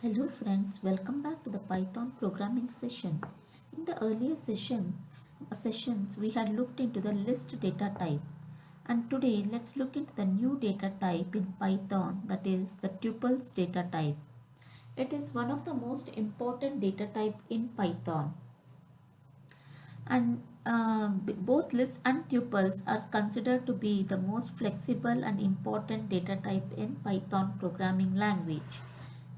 Hello friends, welcome back to the Python programming session. In the earlier sessions we had looked into the list data type, and today let's look into the new data type in Python, that is the tuples data type. It is one of the most important data type in Python, and both lists and tuples are considered to be the most flexible and important data type in Python programming language.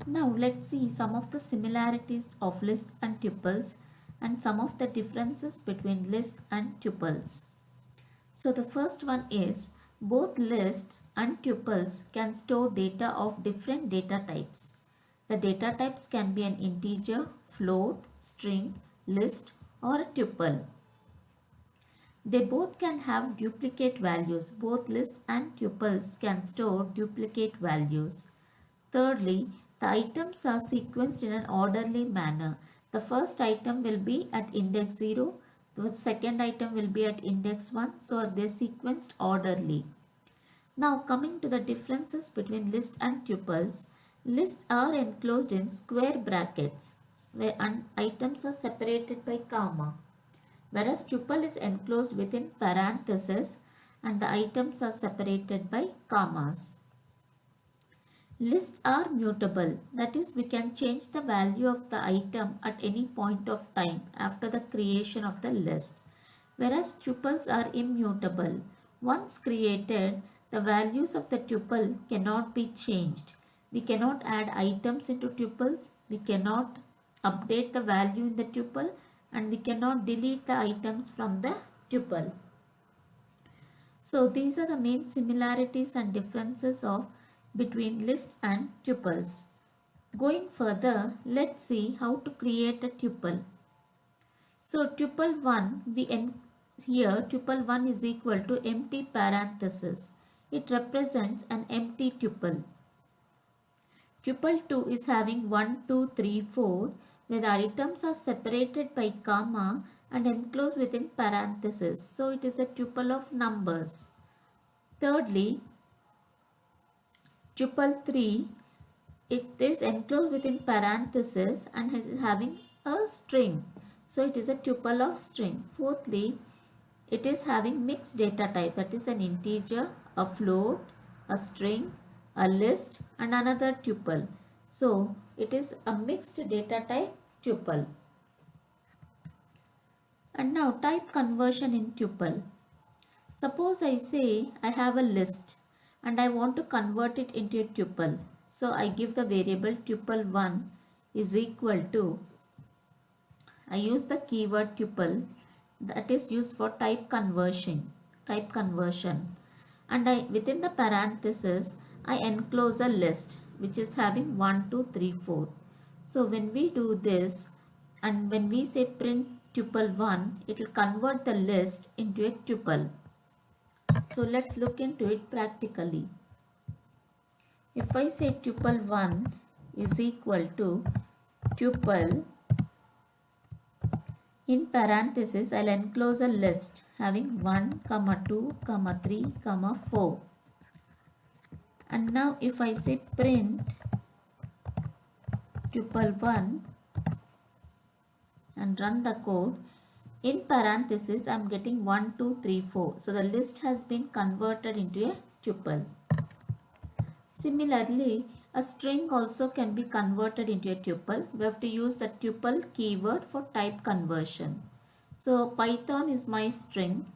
Now let's see some of the similarities of lists and tuples and some of the differences between lists and tuples. So the first one is both lists and tuples can store data of different data types. The data types can be an integer, float, string, list or a tuple. They both can have duplicate values. Both lists and tuples can store duplicate values. Thirdly, the items are sequenced in an orderly manner. The first item will be at index 0, the second item will be at index 1, so they are sequenced orderly. Now coming to the differences between list and tuples, lists are enclosed in square brackets where items are separated by comma, whereas tuple is enclosed within parentheses and the items are separated by commas. Lists are mutable, that is, we can change the value of the item at any point of time after the creation of the list, whereas tuples are immutable. Once created, the values of the tuple cannot be changed. We cannot add items into tuples, we cannot update the value in the tuple, and we cannot delete the items from the tuple. So these are the main similarities and differences of between lists and tuples. Going further, let's see how to create a tuple. So tuple 1, here tuple 1 is equal to empty parenthesis. It represents an empty tuple. Tuple 2 is having 1, 2, 3, 4, where the items are separated by comma and enclosed within parentheses. So it is a tuple of numbers. Thirdly, tuple 3, it is enclosed within parentheses and is having a string. So it is a tuple of string. Fourthly, it is having mixed data type, that is an integer, a float, a string, a list and another tuple. So it is a mixed data type tuple. And now type conversion in tuple. Suppose I say I have a list and I want to convert it into a tuple. So I give the variable tuple1 is equal to, I use the keyword tuple that is used for type conversion, and within the parenthesis I enclose a list which is having 1, 2, 3, 4. So when we do this and when we say print tuple1, it will convert the list into a tuple. So let's look into it practically. If I say tuple1 is equal to tuple, in parenthesis I'll enclose a list having 1, 2, 3, 4. And now if I say print tuple1 and run the code, in parenthesis I'm getting 1, 2, 3, 4. So the list has been converted into a tuple. Similarly, a string also can be converted into a tuple. We have to use the tuple keyword for type conversion. So Python is my string.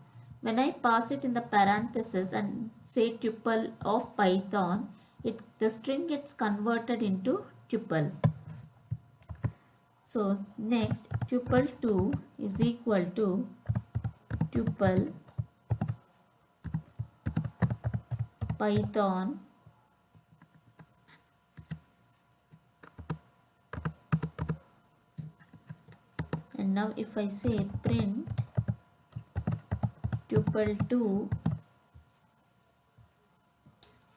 When I pass it in the parenthesis and say tuple of Python, the string gets converted into tuple. So next, tuple2 is equal to tuple Python and now if I say print tuple2,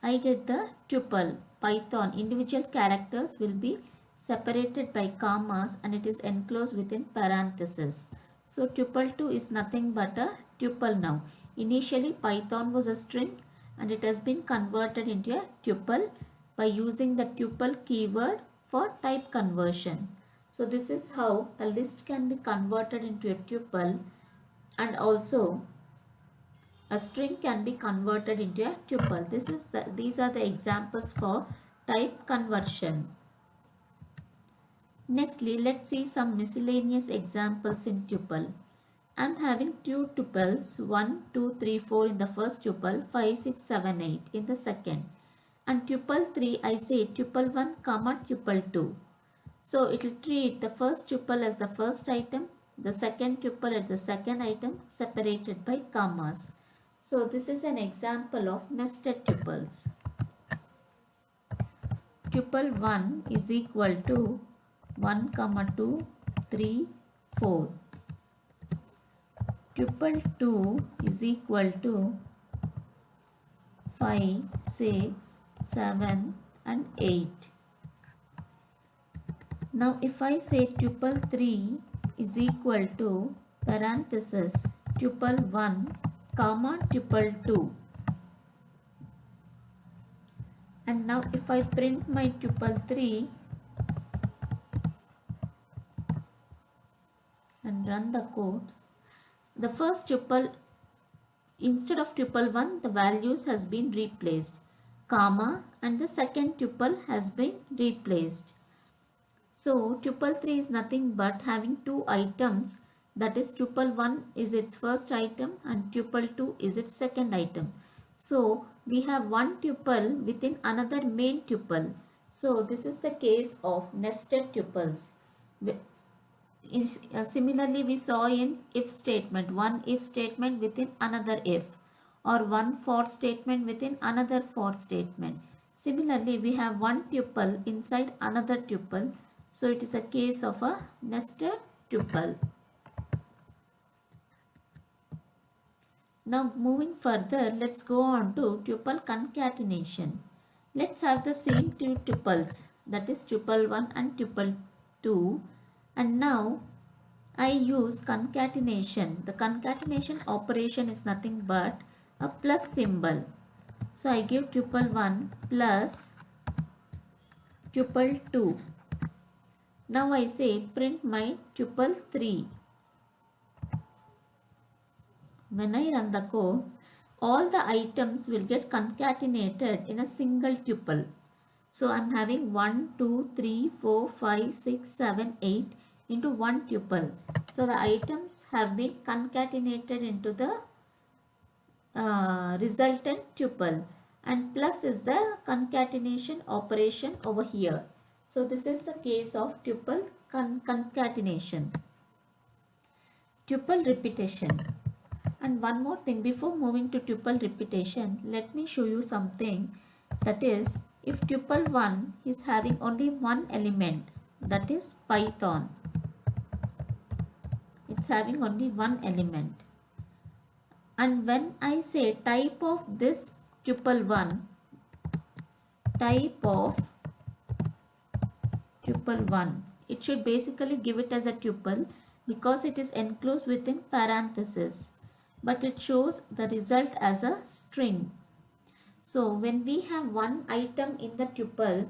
I get the tuple Python. Individual characters will be separated by commas and it is enclosed within parentheses. So tuple2 is nothing but a tuple now. Initially Python was a string and it has been converted into a tuple by using the tuple keyword for type conversion. So this is how a list can be converted into a tuple, and also a string can be converted into a tuple. These are the examples for type conversion. Nextly, let's see some miscellaneous examples in tuple. I am having two tuples 1, 2, 3, 4 in the first tuple, 5, 6, 7, 8 in the second. And tuple 3, I say tuple 1 comma tuple 2. So it will treat the first tuple as the first item, the second tuple as the second item, separated by commas. So this is an example of nested tuples. Tuple 1 is equal to 1, 2, 3, 4. Tuple 2 is equal to 5, 6, 7 and 8. Now if I say tuple 3 is equal to parenthesis tuple 1 comma tuple 2, and now if I print my tuple 3 and run the code, the first tuple, instead of tuple 1, the values has been replaced, comma, and the second tuple has been replaced. So tuple 3 is nothing but having two items, that is tuple 1 is its first item and tuple 2 is its second item. So we have one tuple within another main tuple. So this is the case of nested tuples. Similarly, we saw in if statement, one if statement within another if, or one for statement within another for statement. Similarly, we have one tuple inside another tuple. So it is a case of a nested tuple. Now moving further, let's go on to tuple concatenation. Let's have the same two tuples, that is tuple 1 and tuple 2, and now I use concatenation. The concatenation operation is nothing but a plus symbol. So I give tuple 1 plus tuple 2. Now I say print my tuple 3. When I run the code, all the items will get concatenated in a single tuple. So I am having 1, 2, 3, 4, 5, 6, 7, 8 into one tuple. So the items have been concatenated into the resultant tuple, and plus is the concatenation operation over here. So this is the case of tuple concatenation. Tuple repetition. And one more thing before moving to tuple repetition, let me show you something, that is, if tuple 1 is having only one element, that is Python, it's having only one element, and when I say type of this tuple 1, type of tuple 1, it should basically give it as a tuple because it is enclosed within parenthesis, but it shows the result as a string. So when we have one item in the tuple,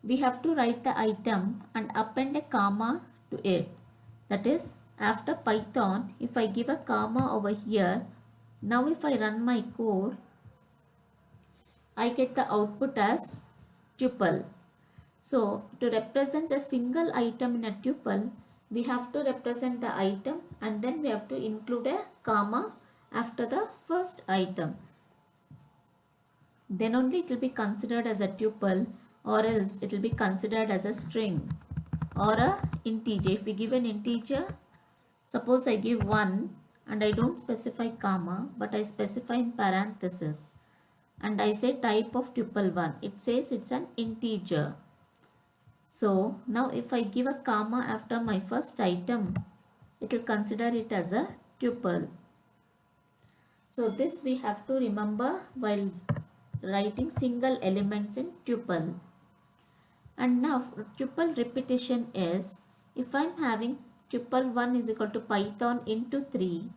we have to write the item and append a comma to it. That is, after Python, if I give a comma over here, now if I run my code, I get the output as tuple. So to represent a single item in a tuple, we have to represent the item and then we have to include a comma after the first item. Then only it will be considered as a tuple, or else it will be considered as a string or a integer. If we give an integer, suppose I give 1 and I don't specify comma but I specify in parenthesis and I say type of tuple 1, it says it's an integer. So now if I give a comma after my first item, it will consider it as a tuple. So this we have to remember while writing single elements in tuple. And now tuple repetition is, if I am having tuple 1 is equal to Python into 3,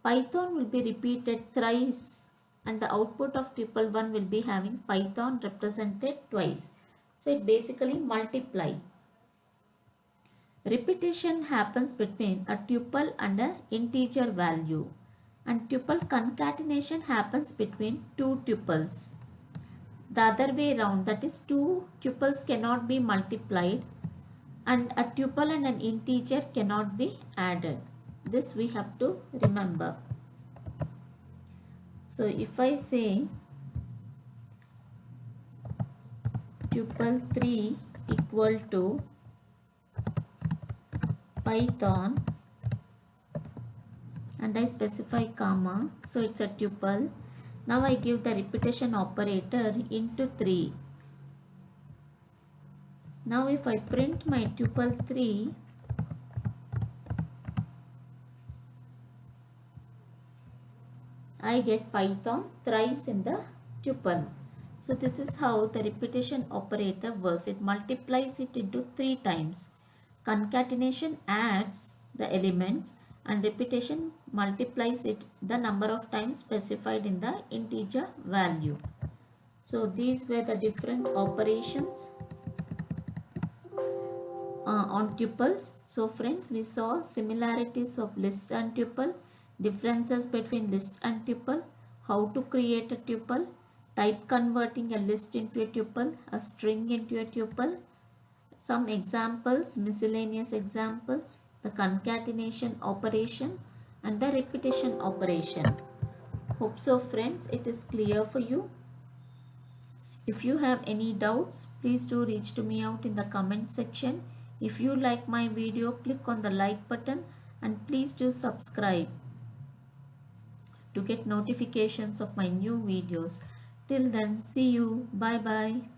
Python will be repeated thrice and the output of tuple 1 will be having Python represented twice. So it basically multiply. Repetition happens between a tuple and an integer value, and tuple concatenation happens between two tuples. The other way around, that is, two tuples cannot be multiplied and a tuple and an integer cannot be added. This we have to remember. So if I say tuple 3 equal to Python and I specify comma, so it's a tuple. Now I give the repetition operator into 3. Now if I print my tuple 3, I get Python thrice in the tuple. So this is how the repetition operator works. It multiplies it into 3 times. Concatenation adds the elements and repetition multiplies it the number of times specified in the integer value. So these were the different operations on tuples. So friends, we saw similarities of list and tuple, differences between list and tuple, how to create a tuple, type converting a list into a tuple, a string into a tuple, some examples, miscellaneous examples, the concatenation operation and the repetition operation. Hope so friends, it is clear for you. If you have any doubts, please do reach to me out in the comment section. If you like my video, click on the like button and please do subscribe to get notifications of my new videos. Till then, see you. Bye bye.